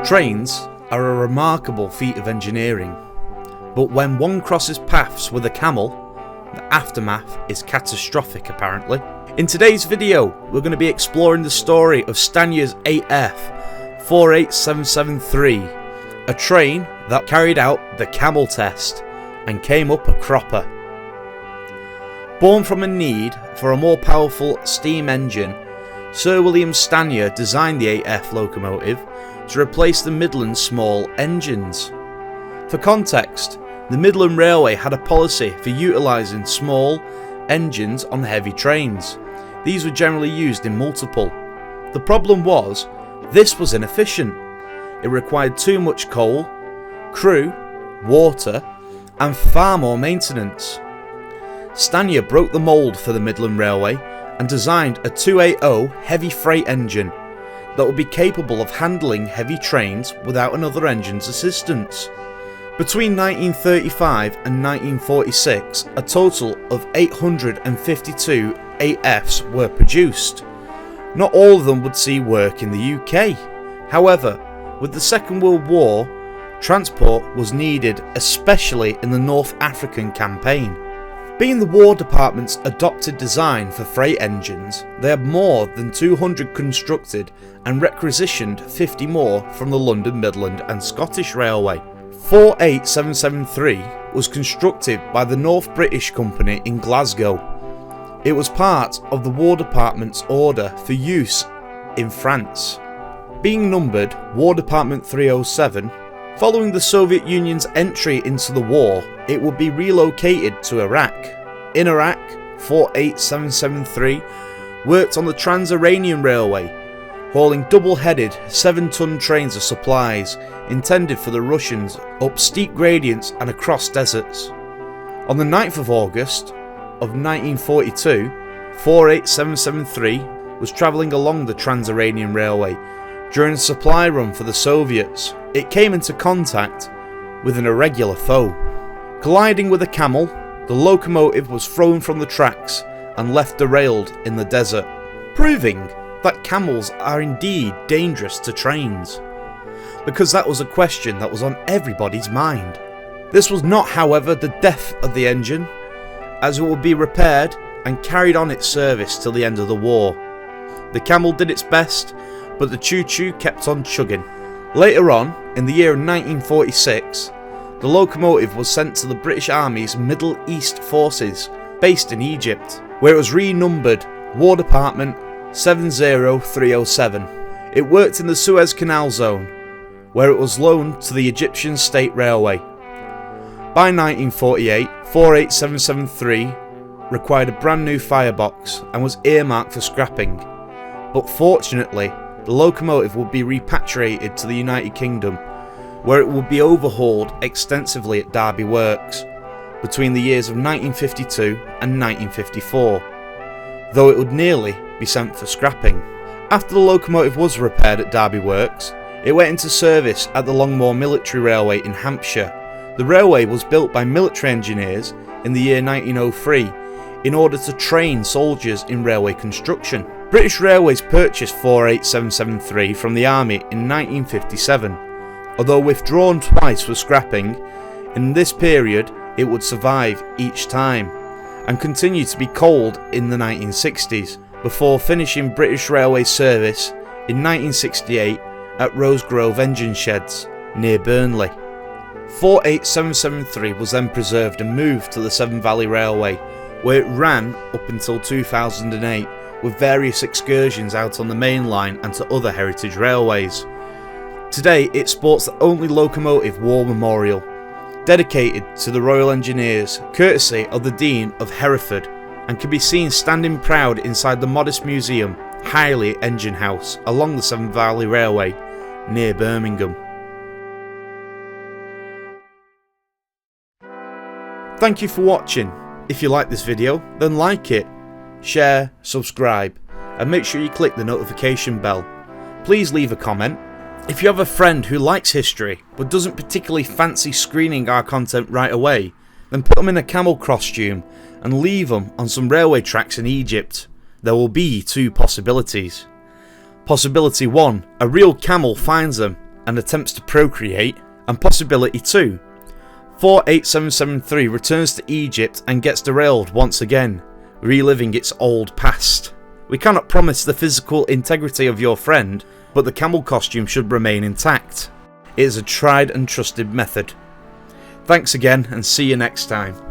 Trains are a remarkable feat of engineering, but when one crosses paths with a camel, the aftermath is catastrophic apparently. In today's video, we're going to be exploring the story of Stanier's 8F 48773, a train that carried out the Camel test and came up a cropper. Born from a need for a more powerful steam engine, Sir William Stanier designed the 8F locomotive to replace the Midland small engines. For context, the Midland Railway had a policy for utilising small engines on heavy trains. These were generally used in multiple. The problem was, this was inefficient. It required too much coal, crew, water, and far more maintenance. Stanier broke the mould for the Midland Railway and designed a 280 heavy freight engine that would be capable of handling heavy trains without another engine's assistance. Between 1935 and 1946, a total of 852 8Fs were produced. Not all of them would see work in the UK. However, with the Second World War, transport was needed, especially in the North African campaign. Being the War Department's adopted design for freight engines, they had more than 200 constructed and requisitioned 50 more from the London, Midland and Scottish Railway. 48773 was constructed by the North British Company in Glasgow. It was part of the War Department's order for use in France. Being numbered War Department 307, following the Soviet Union's entry into the war, it would be relocated to Iraq. In Iraq, 48773 worked on the Trans-Iranian Railway, hauling double-headed 7-ton trains of supplies intended for the Russians up steep gradients and across deserts. On the 9th of August of 1942, 48773 was travelling along the Trans-Iranian Railway during a supply run for the Soviets. It came into contact with an irregular foe. Colliding with a camel, the locomotive was thrown from the tracks and left derailed in the desert, proving that camels are indeed dangerous to trains, because that was a question that was on everybody's mind. This was not, however, the death of the engine, as it would be repaired and carried on its service till the end of the war. The camel did its best, but the choo-choo kept on chugging. Later on, in the year of 1946, the locomotive was sent to the British Army's Middle East Forces, based in Egypt, where it was renumbered War Department 70307. It worked in the Suez Canal zone, where it was loaned to the Egyptian State Railway. By 1948, 48773 required a brand new firebox and was earmarked for scrapping, but fortunately the locomotive would be repatriated to the United Kingdom, where it would be overhauled extensively at Derby Works between the years of 1952 and 1954, though it would nearly be sent for scrapping. After the locomotive was repaired at Derby Works, it went into service at the Longmoor Military Railway in Hampshire. The railway was built by military engineers in the year 1903 in order to train soldiers in railway construction. British Railways purchased 48773 from the Army in 1957. Although withdrawn twice for scrapping, in this period it would survive each time and continue to be coaled in the 1960s before finishing British Railways service in 1968 at Rosegrove Engine Sheds near Burnley. 48773 was then preserved and moved to the Severn Valley Railway, where it ran up until 2008 with various excursions out on the main line and to other heritage railways. Today it sports the only locomotive war memorial, dedicated to the Royal Engineers, courtesy of the Dean of Hereford, and can be seen standing proud inside the modest museum, Highley Engine House, along the Severn Valley Railway, near Birmingham. Thank you for watching. If you like this video, then like it, share, subscribe, and make sure you click the notification bell. Please leave a comment. If you have a friend who likes history but doesn't particularly fancy screening our content right away, then put them in a camel costume and leave them on some railway tracks in Egypt. there will be two possibilities. Possibility 1, a real camel finds them and attempts to procreate, and possibility 2, 48773 returns to Egypt and gets derailed once again, reliving its old past. We cannot promise the physical integrity of your friend, but the camel costume should remain intact. It is a tried and trusted method. Thanks again, and see you next time.